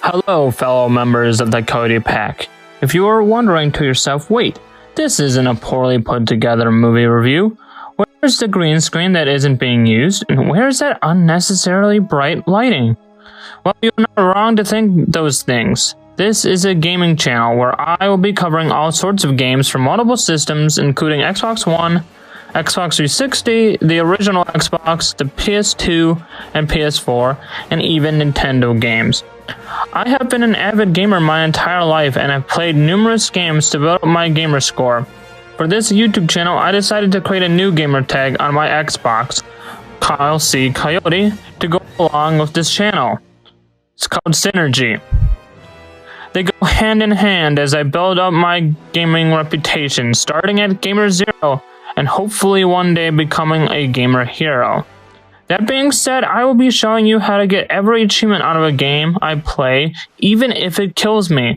Hello, fellow members of the Cody Pack. If you are wondering to yourself, wait, this isn't a poorly put together movie review. Where's the green screen that isn't being used? And where's that unnecessarily bright lighting? Well, you're not wrong to think those things. This is a gaming channel where I will be covering all sorts of games from multiple systems, including Xbox One, Xbox 360, the original Xbox, the PS2, and PS4, and even Nintendo games. I have been an avid gamer my entire life and have played numerous games to build up my gamer score. For this YouTube channel, I decided to create a new gamer tag on my Xbox, Kyle C. Coyote, to go along with this channel. It's called Synergy. They go hand in hand as I build up my gaming reputation, starting at Gamer Zero, and hopefully one day becoming a gamer hero. That being said, I will be showing you how to get every achievement out of a game I play, even if it kills me,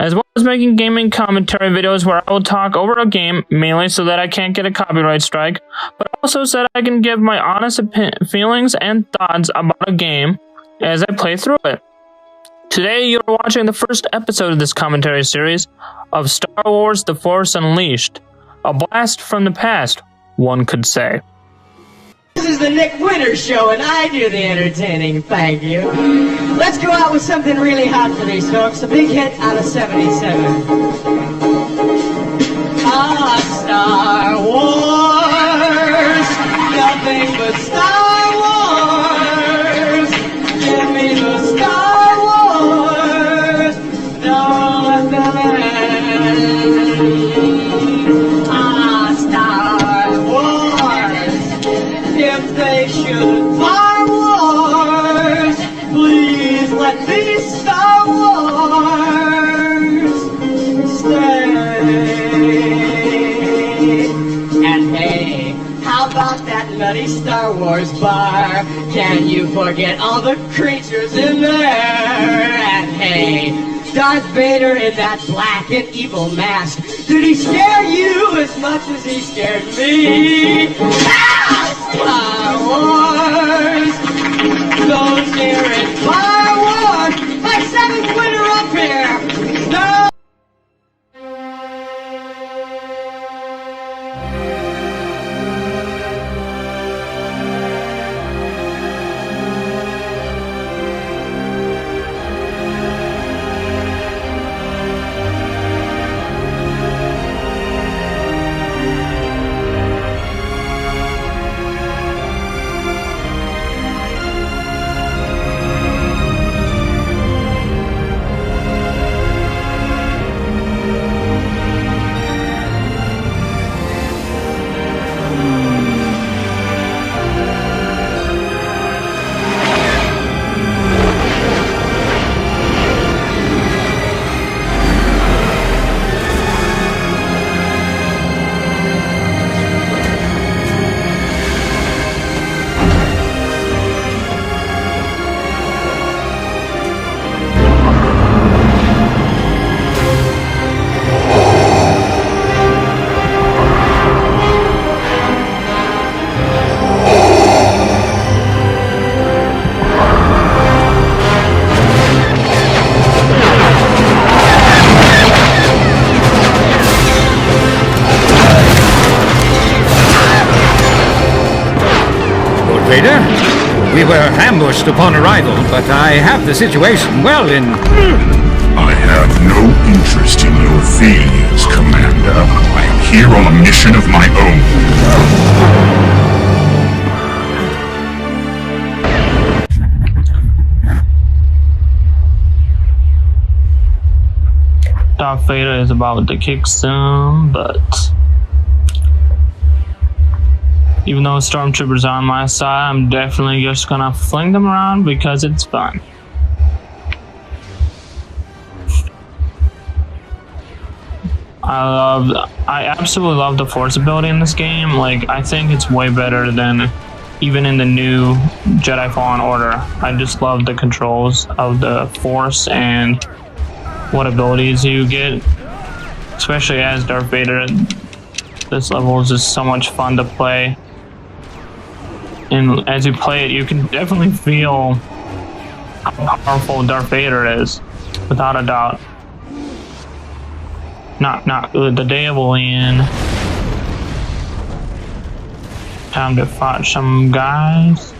as well as making gaming commentary videos where I will talk over a game, mainly so that I can't get a copyright strike, but also so that I can give my honest feelings and thoughts about a game as I play through it. Today, you're watching the first episode of this commentary series of Star Wars: The Force Unleashed. A blast from the past, one could say. This is the Nick Winters Show, and I do the entertaining, thank you. Let's go out with something really hot for these folks, a big hit out of 77. Ah, Star Wars, nothing but Star Wars. Give me the Star Wars, no other. If they should Star Wars, please let me Star Wars stay. And hey, how about that nutty Star Wars bar? Can you forget all the creatures in there? And hey, Darth Vader in that black and evil mask, did he scare you as much as he scared me? Star Wars, those here in Star Wars, my seventh winner up here. Star Vader. We were ambushed upon arrival, but I have the situation well in... I have no interest in your failures, Commander. I am here on a mission of my own. Darth Vader is about to kick some butt. Even though stormtroopers are on my side, I'm definitely just gonna fling them around because it's fun. I absolutely love the Force ability in this game. Like, I think it's way better than even in the new Jedi Fallen Order. I just love the controls of the Force and what abilities you get, especially as Darth Vader. This level is just so much fun to play. And as you play it, you can definitely feel how powerful Darth Vader is, without a doubt. Not good. The day will end. Time to fight some guys.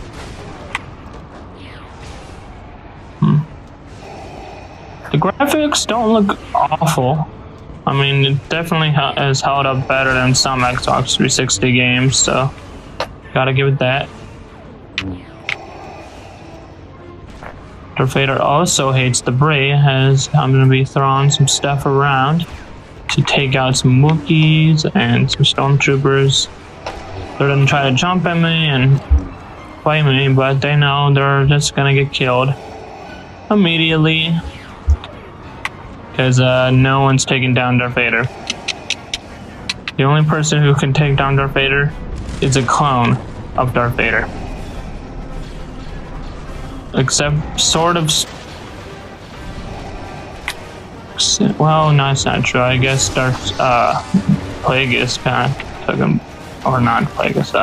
The graphics don't look awful. I mean, it definitely has held up better than some Xbox 360 games, so gotta give it that. Darth Vader also hates debris, as I'm gonna be throwing some stuff around to take out some Wookiees and some Stormtroopers. They're gonna try to jump at me and fight me, but they know they're just gonna get killed immediately. Because no one's taking down Darth Vader. The only person who can take down Darth Vader is a clone of Darth Vader. Except sort of... Well, no, it's not true. I guess Darth Plagueis kind of took him... Or not Plagueis,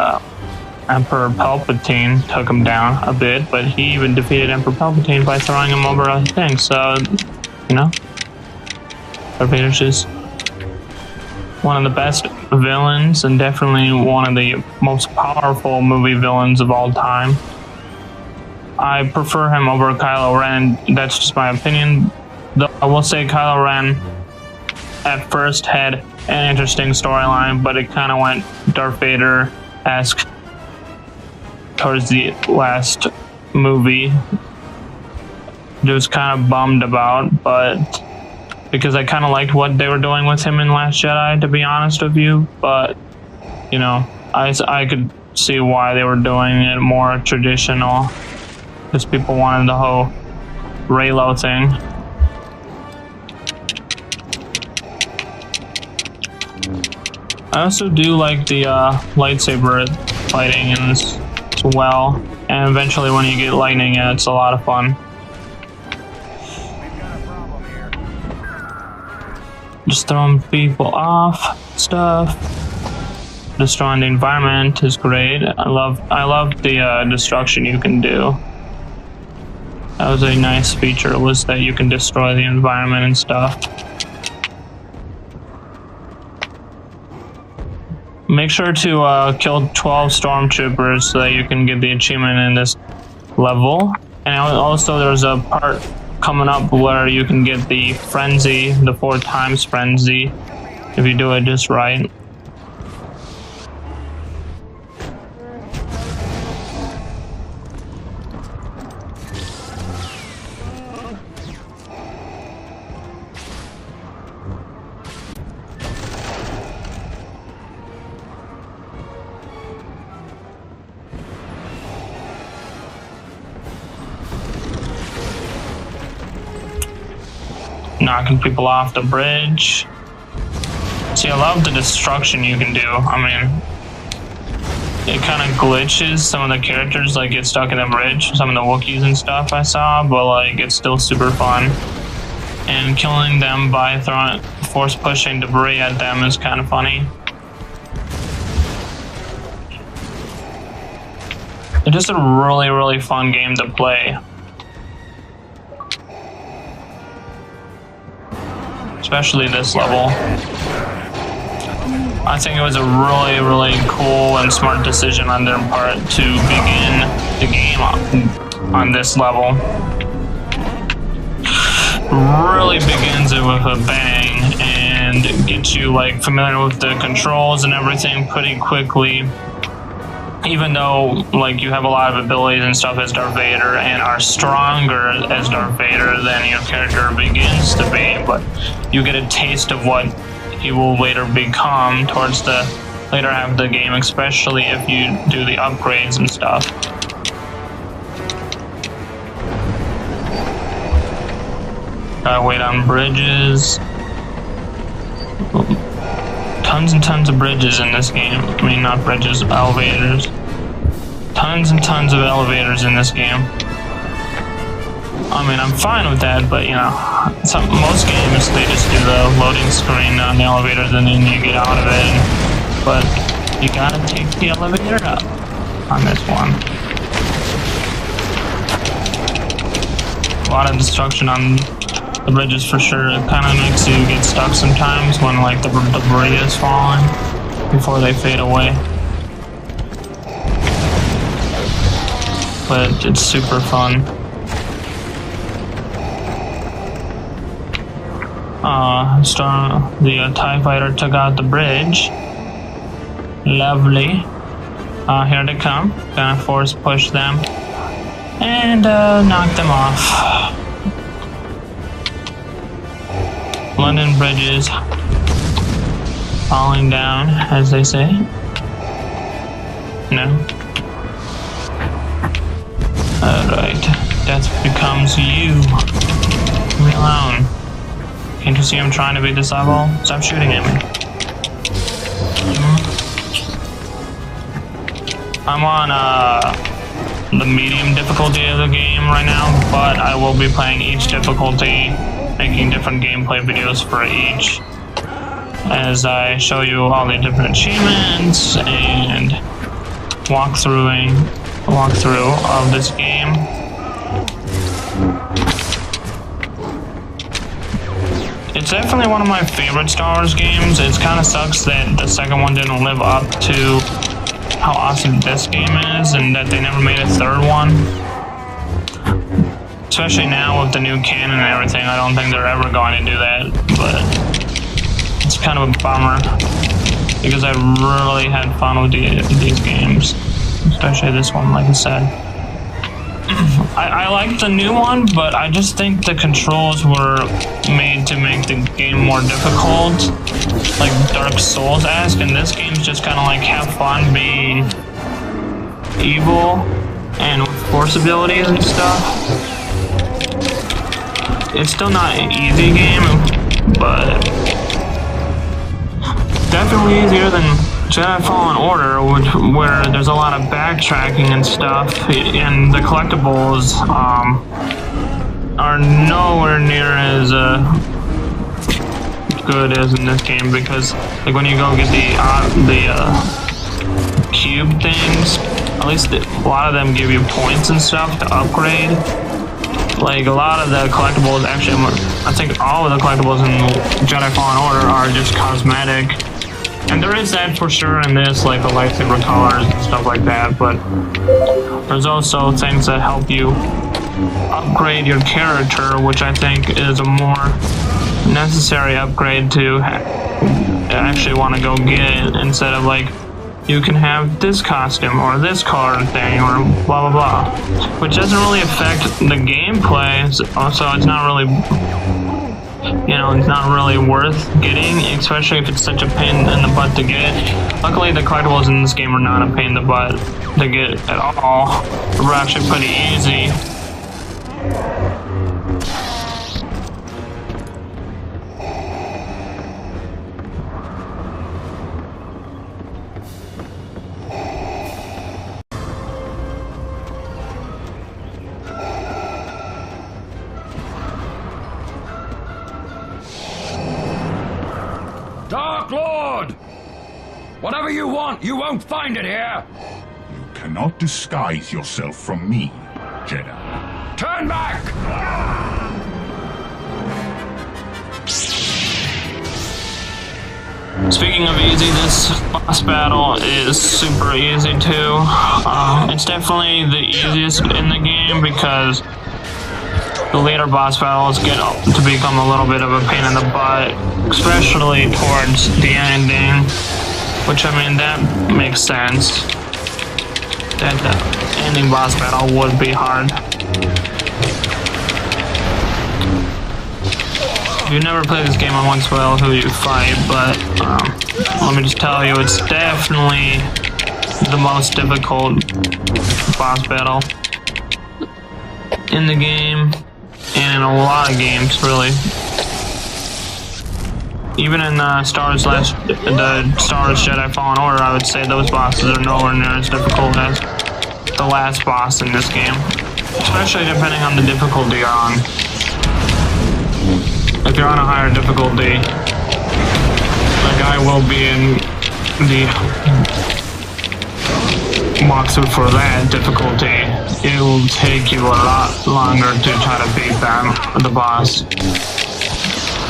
Emperor Palpatine took him down a bit, but he even defeated Emperor Palpatine by throwing him over a thing, so, you know. Darth Vader's just one of the best villains and definitely one of the most powerful movie villains of all time. I prefer him over Kylo Ren. That's just my opinion. Though I will say Kylo Ren at first had an interesting storyline, but it kind of went Darth Vader-esque towards the last movie. It was kind of bummed about, but because I kind of liked what they were doing with him in Last Jedi, to be honest with you, but, you know, I could see why they were doing it more traditional, because people wanted the whole Reylo thing. I also do like the lightsaber fighting in this as well, and eventually when you get lightning in, it's a lot of fun. Just throwing people off stuff. Destroying the environment is great. I love the destruction you can do. That was a nice feature, was that you can destroy the environment and stuff. Make sure to kill 12 stormtroopers so that you can get the achievement in this level. And also there's a part coming up where you can get the frenzy, the 4 times frenzy, if you do it just right. Knocking people off the bridge. See, I love the destruction you can do. I mean, it kind of glitches some of the characters, like get stuck in the bridge, some of the Wookiees and stuff I saw, but like it's still super fun. And killing them by force pushing debris at them is kind of funny. It's just a really, really fun game to play. Especially this level. I think it was a really, really cool and smart decision on their part to begin the game on this level. Really begins it with a bang and gets you like familiar with the controls and everything pretty quickly. Even though like you have a lot of abilities and stuff as Darth Vader and are stronger as Darth Vader than your character begins to be, but you get a taste of what he will later become towards the later half of the game, especially if you do the upgrades and stuff. Gotta wait on bridges. Tons and tons of bridges in this game. I mean, not bridges, elevators. Tons and tons of elevators in this game. I mean, I'm fine with that, but you know, most games, they just do the loading screen on the elevators and then you get out of it. But you gotta take the elevator up on this one. A lot of destruction on the bridges for sure. It kind of makes you get stuck sometimes when like the debris is falling before they fade away. But it's super fun. The TIE fighter took out the bridge. Lovely. Here they come. Gonna force push them and knock them off. London Bridges falling down, as they say. No. Alright. Death becomes you. Leave me alone. Can't you see I'm trying to be disciple? Stop shooting at me. I'm on the medium difficulty of the game right now, but I will be playing each difficulty, making different gameplay videos for each, as I show you all the different achievements and walkthrough of this game. It's definitely one of my favorite Star Wars games. It kind of sucks that the second one didn't live up to how awesome this game is, and that they never made a third one. Especially now with the new canon and everything, I don't think they're ever going to do that, but it's kind of a bummer, because I really had fun with these games, especially this one, like I said. I like the new one, but I just think the controls were made to make the game more difficult, like Dark Souls-esque, and this game's just kind of like have fun being evil and with force abilities and stuff. It's still not an easy game, but definitely easier than Jedi Fallen Order, where there's a lot of backtracking and stuff, and the collectibles are nowhere near as good as in this game, because like when you go get the cube things, at least a lot of them give you points and stuff to upgrade. Like a lot of the collectibles, actually, I think all of the collectibles in Jedi Fallen Order are just cosmetic. And there is that for sure in this, like the lightsaber colors and stuff like that, but there's also things that help you upgrade your character, which I think is a more necessary upgrade to actually want to go get, instead of like, you can have this costume or this card thing or blah blah blah, which doesn't really affect the gameplay, so it's not really, it's not really worth getting, especially if it's such a pain in the butt to get. Luckily, the collectibles in this game are not a pain in the butt to get at all. They're actually pretty easy. Dark Lord! Whatever you want, you won't find it here! You cannot disguise yourself from me, Jedi. Turn back! Speaking of easy, this boss battle is super easy too. It's definitely the easiest in the game, because the later boss battles get to become a little bit of a pain in the butt, especially towards the ending, which, I mean, that makes sense, that the ending boss battle would be hard. If you've never played this game, I won't spoil who you fight, but let me just tell you, it's definitely the most difficult boss battle in the game, and in a lot of games, really. Even in the Star Wars Jedi Fallen Order, I would say those bosses are nowhere near as difficult as the last boss in this game, especially depending on the difficulty you're on. If you're on a higher difficulty, like I will be in the walkthrough for that difficulty, it will take you a lot longer to try to beat them, the boss.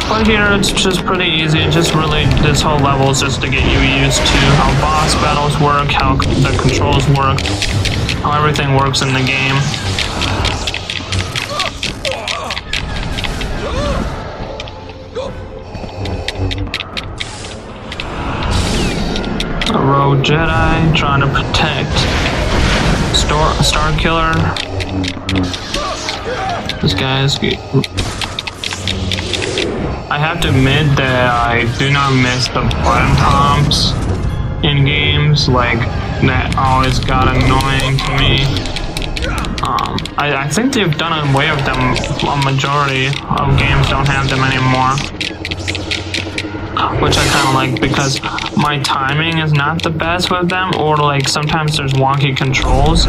But here it's just pretty easy. Just really, this whole level is just to get you used to how boss battles work, how the controls work, how everything works in the game. A rogue Jedi trying to protect Star Killer. This guy is good. I have to admit that I do not miss the button prompts in games. Like, that always got annoying to me. I think they've done away with them. A majority of games don't have them anymore, which I kind of like because my timing is not the best with them, or like sometimes there's wonky controls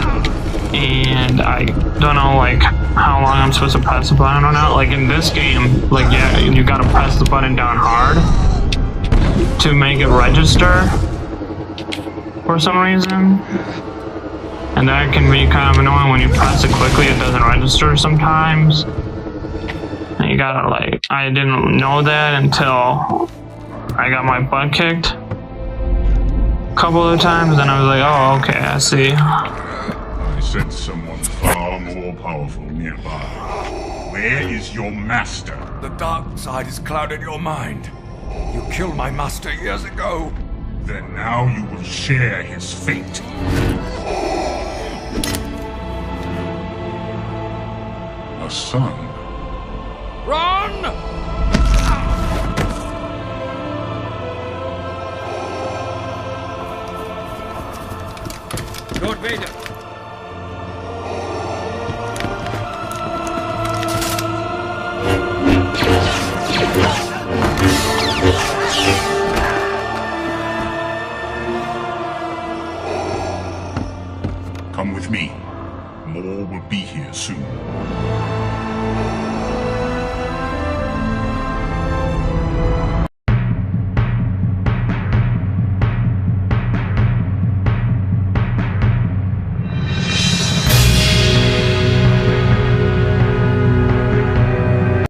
and I don't know like how long I'm supposed to press the button or not. Like in this game, like yeah, you gotta press the button down hard to make it register for some reason. And that can be kind of annoying when you press it quickly, it doesn't register sometimes. And you gotta like, I didn't know that until I got my butt kicked a couple of times, and I was like, oh, okay, I see. I sense someone far more powerful nearby. Where is your master? The dark side has clouded your mind. You killed my master years ago. Then now you will share his fate. A son. Run! Lord Vader. Come with me. More will be here soon.